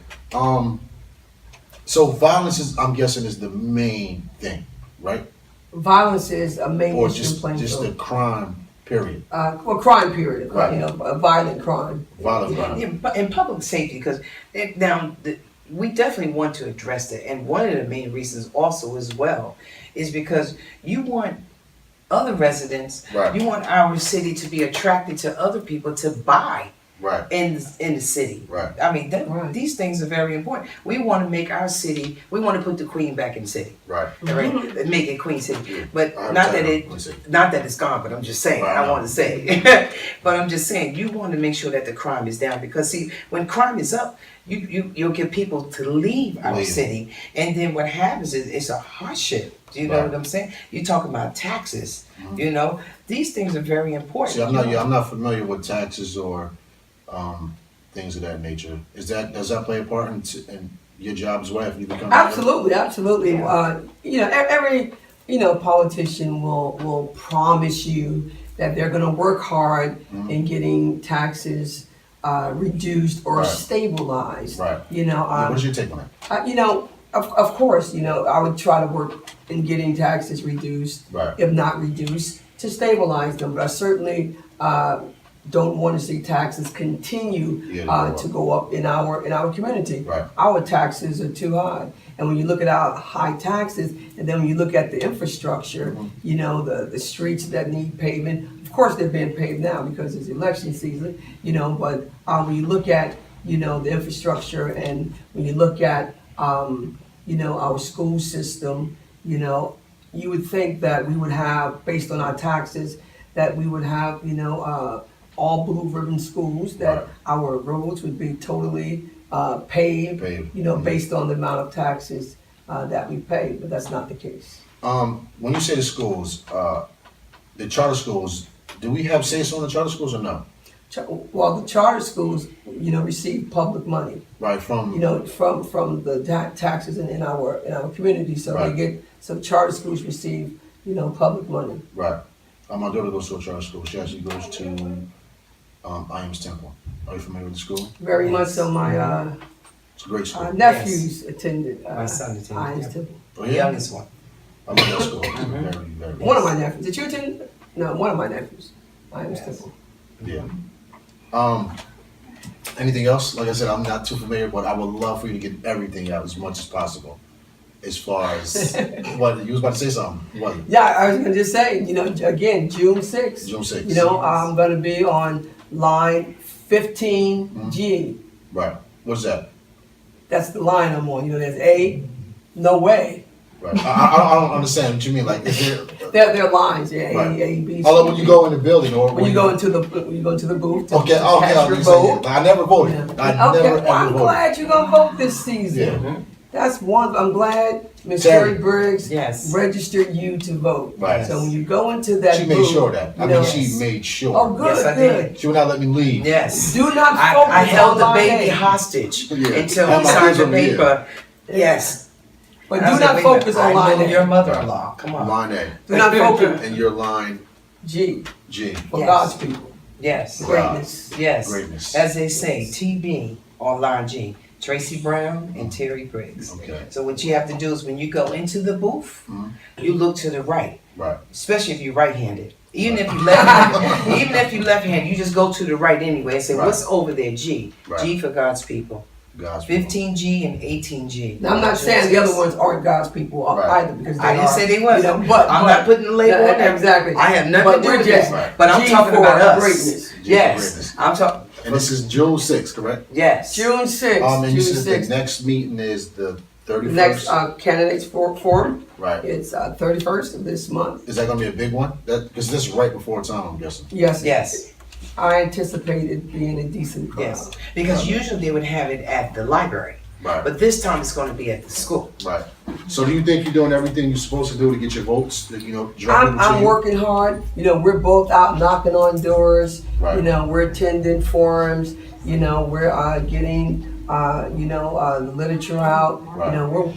So violence is, I'm guessing, is the main thing, right? Violence is a main Or issue in just Plainfield. the crime period. Crime period, Right. a violent crime. Violent crime. Yeah, but in public safety, because we definitely want to address that, and one of the main reasons also as well is because you want other residents, Right. you want our city to be attracted to other people to buy Right. in the city. Right. I mean, Right. these things are very important. We want to make our city. We want to put the queen back in the city, Right. right? Make it Queen City, but I not that understand. it. Let me see. Not that it's gone, but I'm just saying, Right, I no. want to say. But I'm just saying, you want to make sure that the crime is down, because see, when crime is up, you'll get people to leave our Leave. city, and then what happens is it's a hardship. Do you know Right. what I'm saying? You're talking about taxes, these things are very important. See, I'm not familiar with taxes or things of that nature. Does that play a part in your job as well if you become Absolutely. Yeah. Every politician will promise you that they're going to work hard in getting taxes reduced or Right. stabilized. Right. What's your take on that? Of course, I would try to work in getting taxes reduced, Right. if not reduced, to stabilize them. But I certainly don't want to see taxes continue to go up in our community. Right. Our taxes are too high. And when you look at our high taxes, and then when you look at the infrastructure, the streets that need pavement, of course they're being paved now because it's election season, but when you look at, the infrastructure, and when you look at, our school system, you would think that we would have, based on our taxes, that we would have, all blue ribbon schools, that Right. our roads would be totally paved, based on the amount of taxes that we pay, but that's not the case. When you say the schools, the charter schools, do we have say so in the charter schools or no? Well, the charter schools, receive public money, Right, from from the taxes in our community, so Right. they get, some charter schools receive, public money. right. My daughter goes to a charter school. She actually goes to Iams Temple. Are you familiar with the school? Very much so. My It's a great school. nephews attended. My son attended, Iams yeah. Temple. Oh, The yeah? youngest one. I love that school. It's very, very One of my nephews. Did you attend? No, one of my nephews. Iams Yes. Temple. Yeah. Anything else? Like I said, I'm not too familiar, but I would love for you to get everything out as much as possible. As far as what you was about to say something. What? Yeah, I was gonna just say, again, June 6th. June 6th. I'm gonna be on line 15G. Right. What's that? That's the line I'm on. There's A, no way. Right. I don't understand what you mean. Like, is there? They're lines, yeah, Right. A, B, C. Although when you go in the building or When you go into the booth to Okay. cast I your understand. vote. I never voted. Yeah. I Okay, never well, I'm ever voted. glad you're gonna vote this season. Yeah. That's one. I'm glad Ms. Terri. Terri Briggs Yes. registered you to vote. Right. So when you go into that She booth, made sure of that. I mean, Yes. she made sure. Oh, good, Yes, I good. did. She would not let me leave. Yes. Do not focus I held on the line baby A. hostage Yeah. until And he my signed kids the over here. paper. Yes. But I do was not like, wait a focus minute, on line I know A. your mother-in-law. Come on. Line A. Do not focus And your line G G. for Yes. God's people. Yes. Greatness. Yes. Greatness. As they say, TB on line G. Tracy Brown and Terri Briggs. Okay. So what you have to do is when you go into the booth, Mhm. you look to the right, Right. especially if you're right-handed. Even if you left-handed, you just go to the right anyway and say, Right. "What's over there?" G. Right. G for God's people. God's people. 15G and 18G. Now, I'm not saying the other ones aren't God's people Right. either, because they I didn't are, say they wasn't. but I'm not putting the label on them. Exactly. I have nothing But to do we're with just that. Right. But I'm G talking for about us. greatness. G for Yes. greatness. I'm talking. And this is June 6th, correct? Yes. June 6th. And you June said 6th. the next meeting is the 31st. Next candidates forum. Right. It's 31st of this month. Is that gonna be a big one? Because this is right before time, I'm guessing. Yes. Yes, I anticipate it being a decent crowd. yes. Because usually they would have it at the library, Right. but this time it's going to be at the school. Right. So do you think you're doing everything you're supposed to do to get your votes? That, draw people to I'm you? working hard. We're both out knocking on doors. Right. We're attending forums. We're getting the literature out. Right.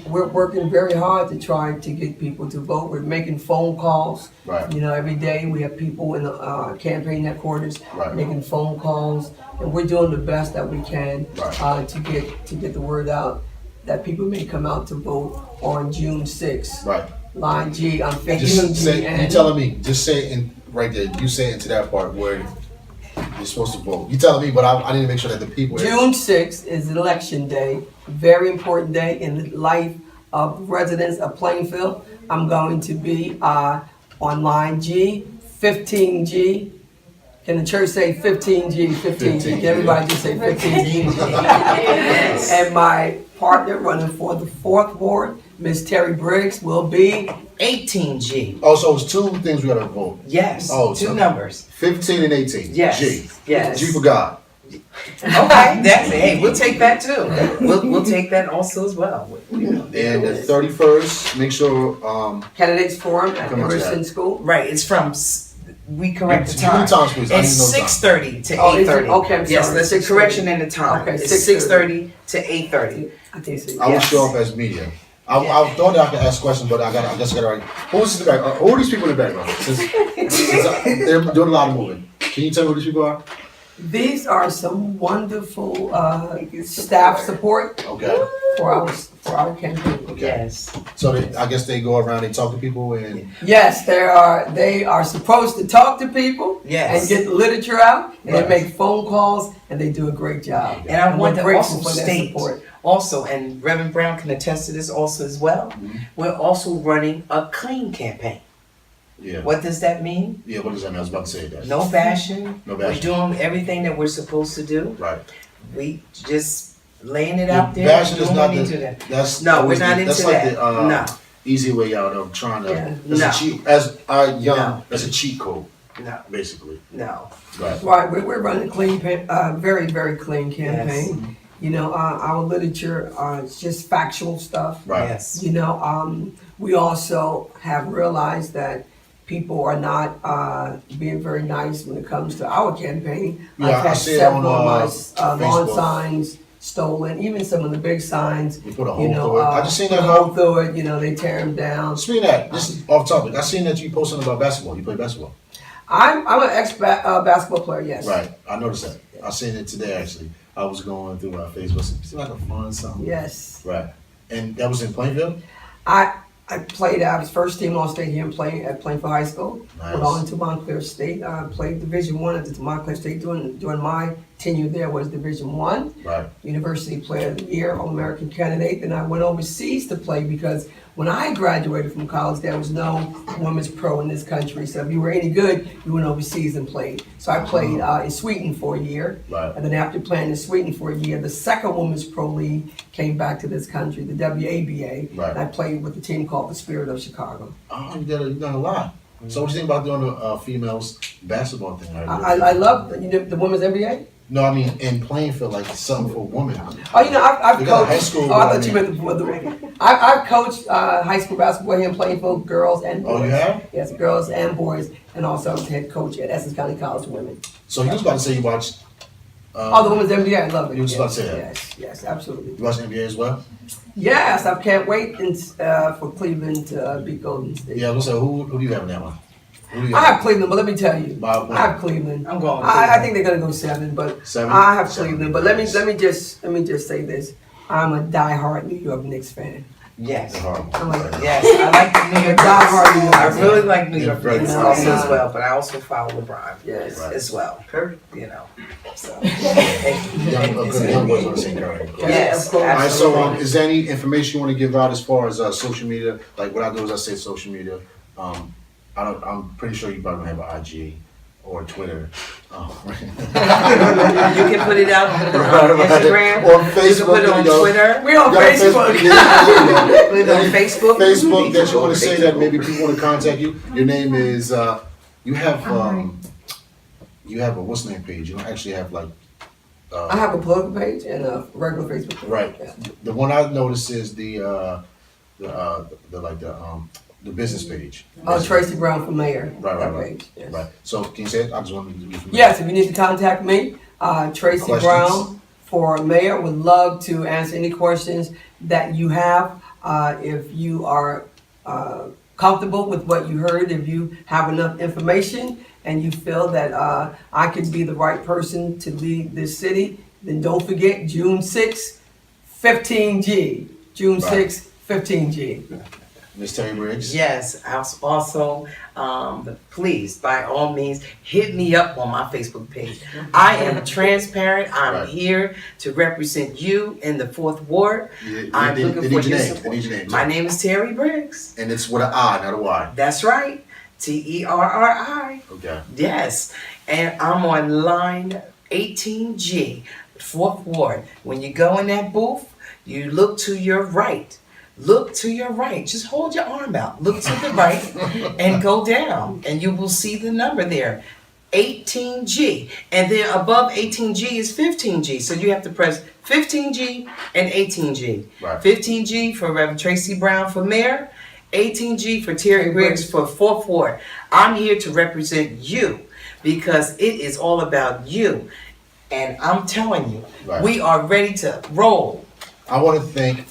We're working very hard to try to get people to vote. We're making phone calls. Right. Every day we have people in the campaign headquarters Right. making phone calls, and we're doing the best that we can Right. to get the word out that people may come out to vote on June 6th. Right. Line G, I'm Just say, and you telling me, just say it right there, you say it into that part where you're supposed to vote. You telling me, but I need to make sure that the people. June 6th is election day, very important day in the life of residents of Plainfield. I'm going to be on line G, 15G. Can the church say 15G, 15G? Can everybody just say 15G? And my partner running for the 4th ward, Miss Terri Briggs, will be 18G. Oh, so it's two things we gotta vote. Yes, Oh, two so- numbers. 15 and 18. Yes, G. yes. G for God. Okay, that's it. Hey, we'll take that too. We'll take that also as well. And the 31st, make sure, candidates forum at Come on, Emerson Chad. School. Right, it's from, we correct the Give me time. times, please. I need It's to know the time. 6:30 to Oh, is it? 8:30. Okay, I'm Yes, sorry. that's a 6:30. correction in the time. Okay, It's 6:30 6:30 to 8:30. I think so. I will Yes. show up as media. I thought that I could ask questions, but I guess I got it right. Who's in the back? Who are these people in the background? They're doing a lot of moving. Can you tell me who these people are? These are some wonderful staff support Okay. for our campaign. Okay. Yes. So I guess they go around, they talk to people, and Yes, they are supposed to talk to people Yes. and get the literature out, and Right. they make phone calls, and they do a great job. And I want we're to grateful also for their state, support. also, and Reverend Brown can attest to this also as well, we're also running a clean campaign. yeah. What does that mean? Yeah, what does that mean? I was about to say that. No bashing. No We're bashing. doing everything that we're supposed to do. Right. We just laying it The out there. bashing is doing not what we the, need to do. that's No, we're always not that's into like that. the No. easy way out of trying to, Yeah. as No. a cheat, as our young, No. as a cheat code, No, basically. no. Right. Right, we're running a clean, very, very clean campaign. Our literature, it's just factual stuff. Right. Yes. We also have realized that people are not being very nice when it comes to our campaign. Yeah, I've I had see it several on, of my lawn Facebook. signs stolen, even some of the big signs. You put a hole through it. I just seen put that a hole. hole through it. They tear them down. Speaking of that, this is off topic. I seen that you posted something about basketball. You play basketball. I'm an basketball player. Yes. Right. I noticed that. I seen it today actually. I was going through Facebook. It seemed like a fun something. Yes. Right. And that was in Plainfield? I played out as first team all state here at Plainfield High School. Nice. Went on to Montclair State. Played Division I at the Montclair State during my tenure there was Division I. Right. University Player of the Year, All-American candidate. Then I went overseas to play because when I graduated from college, there was no women's pro in this country. So if you were any good, you went overseas and played. So I played in Sweden for a year. Right. And then after playing in Sweden for a year, the second women's pro league came back to this country, the WABA. Right. And I played with a team called the Spirit of Chicago. Oh, you've done a lot. So what do you think about doing the females basketball thing? I love the women's NBA. No, I mean in Plainfield, like something for women. Oh, I've You got coached. high school, Oh, I I thought you mean. meant the I've coached high school basketball here in Plainfield, girls and boys. Oh, you have? Yes, girls and boys, and also I was head coach at Essex County College Women. So you was about to say you watched. Oh, the women's NBA, I love it. You was about to say Yes, that. yes, absolutely. You watch the NBA as well? Yes, I can't wait for Cleveland to beat Golden State. Yeah, I was gonna say who do you have in that one? Who do you I have Cleveland, but let me tell you, By one. I have Cleveland. I'm going. I think they're gonna go 7, but 7? I have 7. Cleveland. But let me just say this: I'm a diehard New York Knicks fan. Yes. They're horrible. I'm like, Yes, I like the New York Die-hard New York Knicks. I Knicks. really like New York Yeah, Knicks right. also Yeah. as well, but I also follow LeBron Yes. Right. as well. So, thank you. Young boys on the same card. Yes, of course. All right, so absolutely. is there any information you want to give out as far as social media? Like what I do is I say social media. I'm pretty sure you probably don't have an IG. or Twitter. You can put it out on Instagram. Or You Facebook. can put it on Twitter. We on You got Facebook. Put it on Facebook. Facebook that you want to say that maybe people want to contact you. Your name is you have a what's the name page? You don't actually have like I have a political page and a regular Facebook page. right. Yeah. The one I noticed is the business page. Tracy Brown for mayor. Right. that page, yes. Right. So can you say it? I just wanted to be familiar. Yes, if you need to contact me, Tracy Questions? Brown for mayor, would love to answer any questions that you have. If you are comfortable with what you heard, if you have enough information and you feel that I could be the right person to lead this city, then don't forget June 6th, 15G. June Right. 6th, 15G. Miss Terri Briggs. Yes, also, please, by all means, hit me up on my Facebook page. I am transparent. I'm Right. here to represent you in the 4th Ward. I'm They looking need for your your name. They support. need your name. My name is Terri Briggs. And it's with an I, not a Y. That's right. Terri. Okay. Yes. And I'm on line 18G, 4th Ward. When you go in that booth, you look to your right. Look to your right. Just hold your arm out. Look to the right and go down. And you will see the number there. 18G. And then above 18G is 15G. So you have to press 15G and 18G. Right. 15G for Reverend Tracy Brown for mayor. 18G for Terri Briggs for 4th Ward. I'm here to represent you because it is all about you. And I'm telling you, Right. we are ready to roll. I want to thank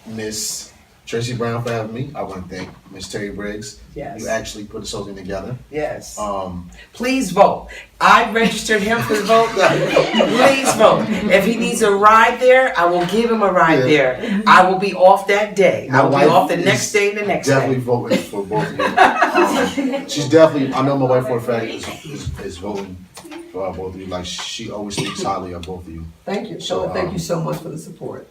Miss Tracy Brown for having me. I want to thank Miss Terri Briggs. Yes. You actually put something together. Yes. Um, Please vote. I registered him for the vote. Please vote. If he needs a ride there, I will give him a ride Yeah. there. I will be off that day. I will be wife off the is next day and the next definitely day. voting for both of you. She's definitely, I know my wife for a fact is voting for both of you. Like, she always speaks highly of both of you. Thank you. So, Thank you so much for the support.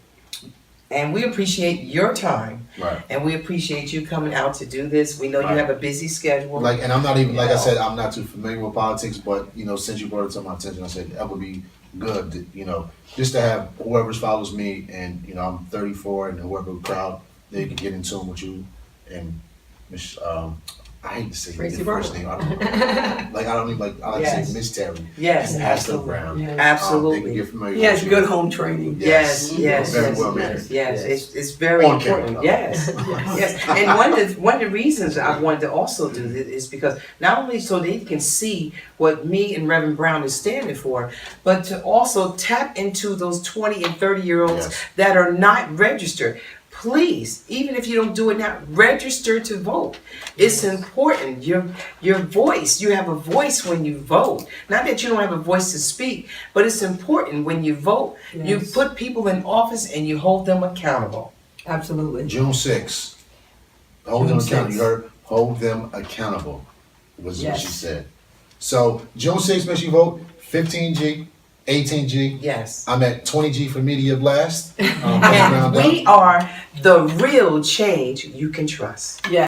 And we appreciate your time. Right. And we appreciate you coming out to do this. We know Right. you have a busy schedule. Like, and I'm not even, like I Yeah. said, I'm not too familiar with politics, but, you know, since you brought it to my attention, I said that would be good, to, you know, just to have whoever follows me, and, you know, I'm 34, and whoever crowd, they can get in tune with you. And Miss, I hate to say Tracy your first Brown. name. I don't know. Like, I don't even like, I like to Yes. say Miss Terri. Yes, And Pastor absolutely. Brown. Yeah. They can Absolutely. get familiar He has with good you. home training. Yes, yes, Very yes, well yes, mannered. yes. It's very On important. camera. Yes, yes. And one of the reasons I wanted to also do this is because not only so they can see what me and Reverend Brown is standing for, but to also tap into those 20 and 30-year-olds Yes. that are not registered. Please, even if you don't do it now, register to vote. It's important. Your voice, you have a voice when you vote. Not that you don't have a voice to speak, but it's important when you vote. You Yes. put people in office and you hold them accountable. Absolutely. June 6th. Hold June them accountable. 6th. You heard? Hold them accountable, was what she Yes. said. So, June 6th, make sure you vote. 15G, 18G. Yes. I'm at 20G for Media Blast. And we are the real change you can trust. Yes.